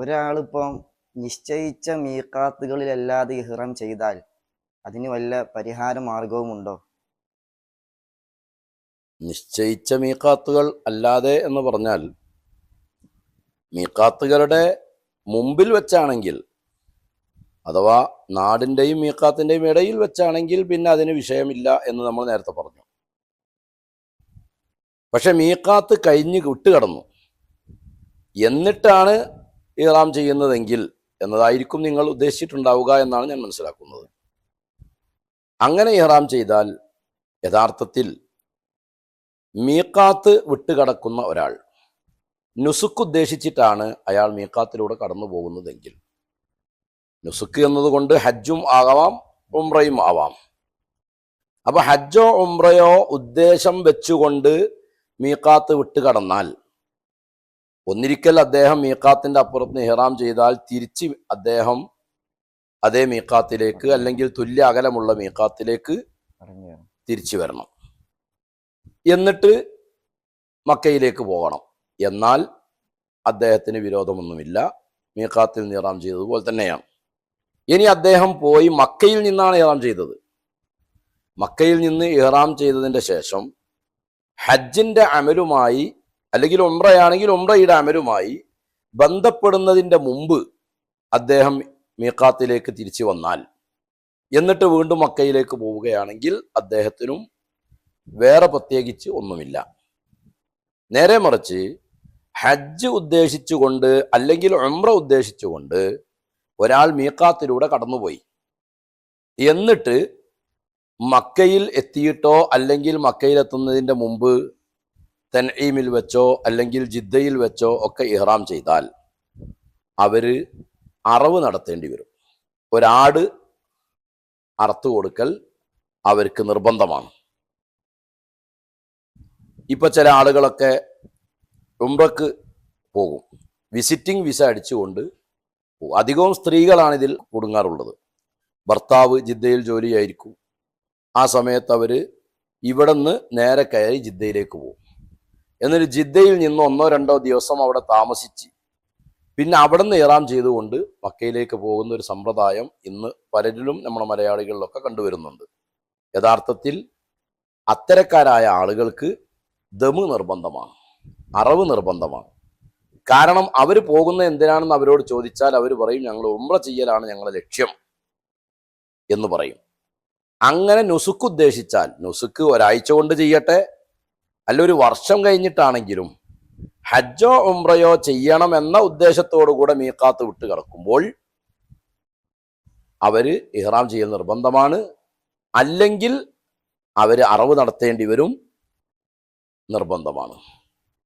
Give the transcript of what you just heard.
ഒരാളിപ്പം നിശ്ചയിച്ച മീഖാത്തുകളിലല്ലാതെ ഇഹ്റാം ചെയ്താൽ അതിന് വല്ല പരിഹാര മാർഗവുമുണ്ടോ? നിശ്ചയിച്ച മീഖാത്തുകൾ അല്ലാതെ എന്ന് പറഞ്ഞാൽ മീഖാത്തുകളുടെ മുമ്പിൽ വെച്ചാണെങ്കിൽ, അഥവാ നാടിൻ്റെയും മീഖാത്തിൻ്റെയും ഇടയിൽ വെച്ചാണെങ്കിൽ പിന്നെ അതിന് വിഷയമില്ല എന്ന് നമ്മൾ നേരത്തെ പറഞ്ഞു. പക്ഷെ മീഖാത്ത് കഴിഞ്ഞ് വിട്ടുകടന്നു എന്നിട്ടാണ് ഇഹ്റാം ചെയ്യുന്നതെങ്കിൽ എന്നതായിരിക്കും നിങ്ങൾ ഉദ്ദേശിച്ചിട്ടുണ്ടാവുക എന്നാണ് ഞാൻ മനസ്സിലാക്കുന്നത്. അങ്ങനെ ഇഹ്റാം ചെയ്താൽ യഥാർത്ഥത്തിൽ മീഖാത്ത് വിട്ടുകടക്കുന്ന ഒരാൾ നുസുക്ക് ഉദ്ദേശിച്ചിട്ടാണ് അയാൾ മീഖാത്തിലൂടെ കടന്നു പോകുന്നതെങ്കിൽ, നുസുക്ക് എന്നതുകൊണ്ട് ഹജ്ജും ആവാം ഉംറയും ആവാം. അപ്പൊ ഹജ്ജോ ഉംറയോ ഉദ്ദേശം വെച്ചുകൊണ്ട് മീഖാത്ത് വിട്ടുകടന്നാൽ, ഒന്നിരിക്കൽ അദ്ദേഹം മീഖാത്തിന്റെ അപ്പുറത്ത് ഇഹ്റാം ചെയ്താൽ തിരിച്ച് അദ്ദേഹം അതേ മീഖാത്തിലേക്ക് അല്ലെങ്കിൽ തുല്യ അകലമുള്ള മീഖാത്തിലേക്ക് തിരിച്ചു വരണം. എന്നിട്ട് മക്കയിലേക്ക് പോകണം. എന്നാൽ അദ്ദേഹത്തിന് വിരോധമൊന്നുമില്ല, മീഖാത്തിൽ നിന്ന് ഇഹ്റാം ചെയ്തതുപോലെ തന്നെയാണ്. ഇനി അദ്ദേഹം പോയി മക്കയിൽ നിന്നാണ് ഇഹ്റാം ചെയ്തത്. മക്കയിൽ നിന്ന് ഇഹ്റാം ചെയ്തതിൻ്റെ ശേഷം ഹജ്ജിന്റെ അമലുമായി അല്ലെങ്കിൽ ഉംറയാണെങ്കിൽ ഉംറയുടെ അമലുമായി ബന്ധപ്പെടുന്നതിൻ്റെ മുമ്പ് അദ്ദേഹം മീഖാത്തിലേക്ക് തിരിച്ചു വന്നാൽ, എന്നിട്ട് വീണ്ടും മക്കയിലേക്ക് പോവുകയാണെങ്കിൽ അദ്ദേഹത്തിനും വേറെ പ്രത്യേകിച്ച് ഒന്നുമില്ല. നേരെ മറിച്ച് ഹജ്ജ് ഉദ്ദേശിച്ചുകൊണ്ട് അല്ലെങ്കിൽ ഉംറ ഉദ്ദേശിച്ചുകൊണ്ട് ഒരാൾ മീഖാത്തിലൂടെ കടന്നുപോയി, എന്നിട്ട് മക്കയിൽ എത്തിയിട്ടോ അല്ലെങ്കിൽ മക്കയിലെത്തുന്നതിൻ്റെ മുമ്പ് തൻഈമിൽ വെച്ചോ അല്ലെങ്കിൽ ജിദ്ദയിൽ വെച്ചോ ഒക്കെ ഇഹ്റാം ചെയ്താൽ അവര് അറവ് നടത്തേണ്ടി വരും. ഒരാട് അറുത്തു കൊടുക്കൽ അവർക്ക് നിർബന്ധമാണ്. ഇപ്പൊ ചില ആളുകളൊക്കെ ഉംറക്ക് പോകും, വിസിറ്റിംഗ് വിസ അടിച്ചുകൊണ്ട് പോകും. അധികവും സ്ത്രീകളാണ് ഇതിൽ കുടുങ്ങാറുള്ളത്. ഭർത്താവ് ജിദ്ദയിൽ ജോലിയായിരിക്കും. ആ സമയത്ത് അവർ ഇവിടെ നിന്ന് നേരെ കയറി ജിദ്ദയിലേക്ക് പോകും. എന്നിട്ട് ജിദ്ദയിൽ നിന്ന് 1-2 ദിവസം അവിടെ താമസിച്ച് പിന്നെ അവിടെ നിന്ന് ഇഹ്റാം ചെയ്തുകൊണ്ട് മക്കയിലേക്ക് പോകുന്ന ഒരു സമ്പ്രദായം ഇന്ന് പലരിലും നമ്മുടെ മലയാളികളിലൊക്കെ കണ്ടുവരുന്നുണ്ട്. യഥാർത്ഥത്തിൽ അത്തരക്കാരായ ആളുകൾക്ക് ദമ് നിർബന്ധമാണ്, അറവ് നിർബന്ധമാണ്. കാരണം അവർ പോകുന്ന എന്തിനാണെന്ന് അവരോട് ചോദിച്ചാൽ അവർ പറയും, ഞങ്ങൾ ഉംറ ചെയ്യലാണ് ഞങ്ങളുടെ ലക്ഷ്യം എന്ന് പറയും. അങ്ങനെ നുസുക്ക് ഉദ്ദേശിച്ചാൽ, നുസുക്ക് ഒരാഴ്ച കൊണ്ട് ചെയ്യട്ടെ അല്ല ഒരു വർഷം കഴിഞ്ഞിട്ടാണെങ്കിലും ഹജ്ജോ ഉംറയോ ചെയ്യണമെന്ന ഉദ്ദേശത്തോടു കൂടെ മീഖാത്ത് വിട്ട് കിടക്കുമ്പോൾ അവര് ഇഹ്റാം ചെയ്യൽ നിർബന്ധമാണ്. അല്ലെങ്കിൽ അവര് അറവ് നടത്തേണ്ടി വരും, നിർബന്ധമാണ്.